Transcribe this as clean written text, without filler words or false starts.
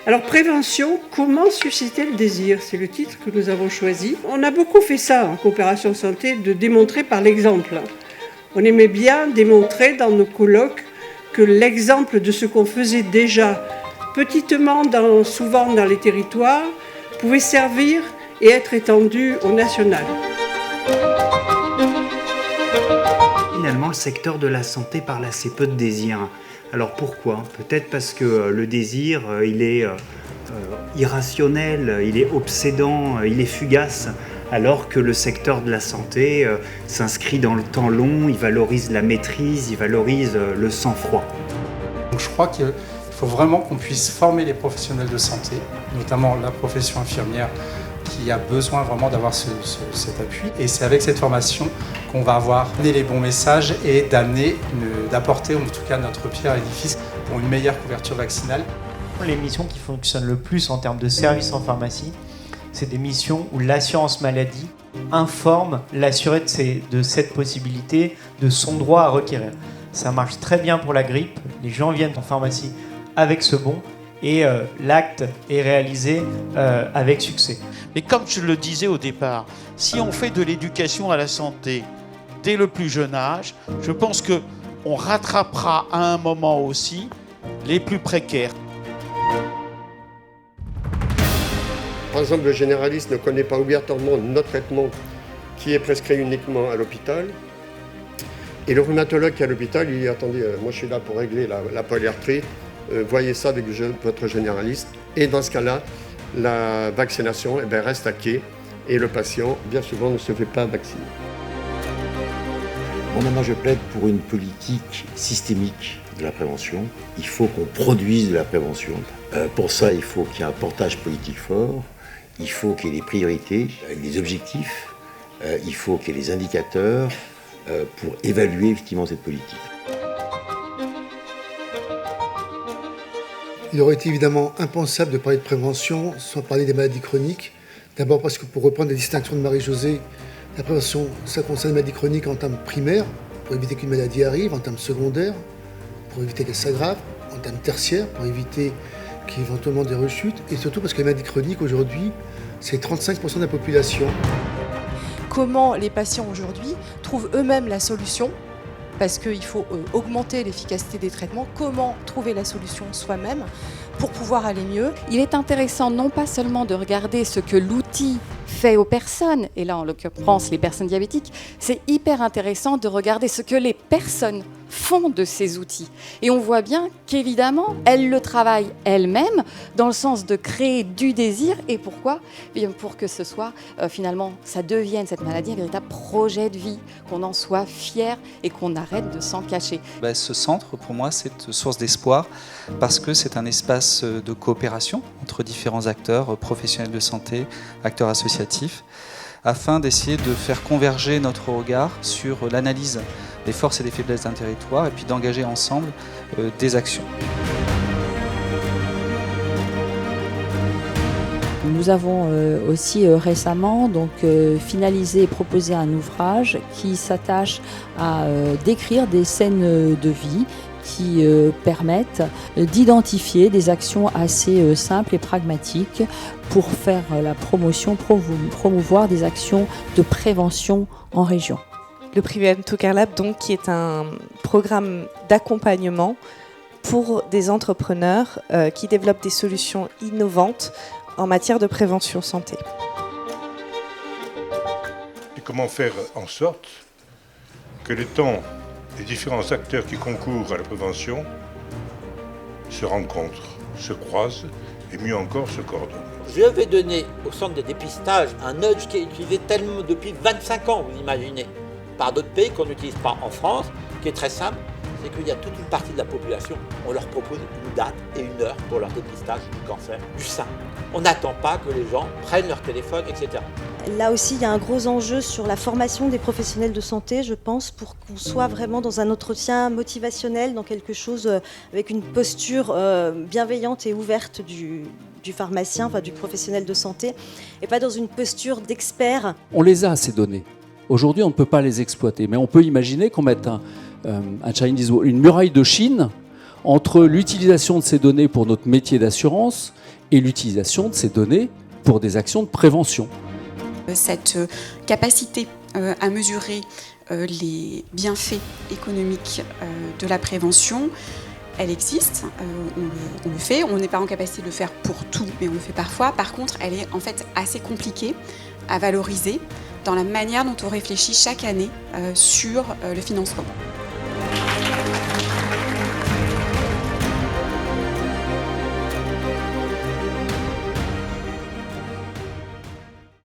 Alors prévention, comment susciter le désir? C'est le titre que nous avons choisi. On a beaucoup fait ça en coopération santé, de démontrer par l'exemple. On aimait bien démontrer dans nos colloques que l'exemple de ce qu'on faisait déjà petitement, souvent dans les territoires, pouvait servir et être étendu au national. Finalement, le secteur de la santé parle assez peu de désir. Alors pourquoi? Peut-être parce que le désir, il est irrationnel, il est obsédant, il est fugace, alors que le secteur de la santé s'inscrit dans le temps long, il valorise la maîtrise, il valorise le sang-froid. Donc je crois qu'il faut vraiment qu'on puisse former les professionnels de santé, notamment la profession infirmière, qui a besoin vraiment d'avoir cet appui. Et c'est avec cette formation qu'on va avoir amené les bons messages et d'apporter en tout cas notre pierre à l'édifice pour une meilleure couverture vaccinale. Les missions qui fonctionnent le plus en termes de services en pharmacie, c'est des missions où l'assurance maladie informe l'assuré de cette possibilité, de son droit à requérir. Ça marche très bien pour la grippe, les gens viennent en pharmacie avec ce bon, et l'acte est réalisé avec succès. Mais comme je le disais au départ, si on fait de l'éducation à la santé dès le plus jeune âge, je pense qu'on rattrapera à un moment aussi les plus précaires. Par exemple, le généraliste ne connaît pas obligatoirement notre traitement qui est prescrit uniquement à l'hôpital. Et le rhumatologue qui est à l'hôpital, il dit « Attendez, moi je suis là pour régler la polyarthrite. Voyez ça avec votre généraliste. » Et dans ce cas-là, la vaccination reste à quai et le patient, bien souvent, ne se fait pas vacciner. Bon, moi je plaide pour une politique systémique de la prévention. Il faut qu'on produise de la prévention. Pour ça, il faut qu'il y ait un portage politique fort. Il faut qu'il y ait des priorités, des objectifs. Il faut qu'il y ait des indicateurs pour évaluer effectivement cette politique. Il aurait été évidemment impensable de parler de prévention sans parler des maladies chroniques. D'abord parce que, pour reprendre les distinctions de Marie-Josée, la prévention, ça concerne les maladies chroniques en termes primaires, pour éviter qu'une maladie arrive, en termes secondaires, pour éviter qu'elle s'aggrave, en termes tertiaires, pour éviter qu'il y ait éventuellement des rechutes, et surtout parce que les maladies chroniques, aujourd'hui, c'est 35% de la population. Comment les patients aujourd'hui trouvent eux-mêmes la solution, parce qu'il faut augmenter l'efficacité des traitements, comment trouver la solution soi-même pour pouvoir aller mieux. Il est intéressant non pas seulement de regarder ce que l'outil fait aux personnes, et là en l'occurrence les personnes diabétiques, c'est hyper intéressant de regarder ce que les personnes font de ces outils. Et on voit bien qu'évidemment, elles le travaillent elles-mêmes dans le sens de créer du désir. Et pourquoi ? Bien pour que ce soit, finalement, ça devienne cette maladie un véritable projet de vie, qu'on en soit fier et qu'on arrête de s'en cacher. Ce centre, pour moi, c'est une source d'espoir parce que c'est un espace de coopération entre différents acteurs, professionnels de santé, acteurs associatifs, afin d'essayer de faire converger notre regard sur l'analyse des forces et des faiblesses d'un territoire et puis d'engager ensemble des actions. Nous avons aussi récemment finalisé et proposé un ouvrage qui s'attache à décrire des scènes de vie qui permettent d'identifier des actions assez simples et pragmatiques pour faire la promotion, promouvoir des actions de prévention en région. Le Prevent to Care Lab, donc, qui est un programme d'accompagnement pour des entrepreneurs qui développent des solutions innovantes en matière de prévention santé. Et comment faire en sorte que les temps des différents acteurs qui concourent à la prévention se rencontrent, se croisent et mieux encore se coordonnent. Je vais donner au centre de dépistage un nudge qui est utilisé tellement depuis 25 ans, vous imaginez, par d'autres pays qu'on n'utilise pas en France, qui est très simple, c'est qu'il y a toute une partie de la population, on leur propose une date et une heure pour leur dépistage du cancer du sein. On n'attend pas que les gens prennent leur téléphone, etc. Là aussi, il y a un gros enjeu sur la formation des professionnels de santé, je pense, pour qu'on soit vraiment dans un entretien motivationnel, dans quelque chose avec une posture bienveillante et ouverte du pharmacien, enfin du professionnel de santé, et pas dans une posture d'expert. On les a, ces données. Aujourd'hui, on ne peut pas les exploiter, mais on peut imaginer qu'on mette une muraille de Chine entre l'utilisation de ces données pour notre métier d'assurance et l'utilisation de ces données pour des actions de prévention. Cette capacité à mesurer les bienfaits économiques de la prévention, elle existe, on le fait, on n'est pas en capacité de le faire pour tout, mais on le fait parfois. Par contre, elle est en fait assez compliquée à valoriser dans la manière dont on réfléchit chaque année sur le financement.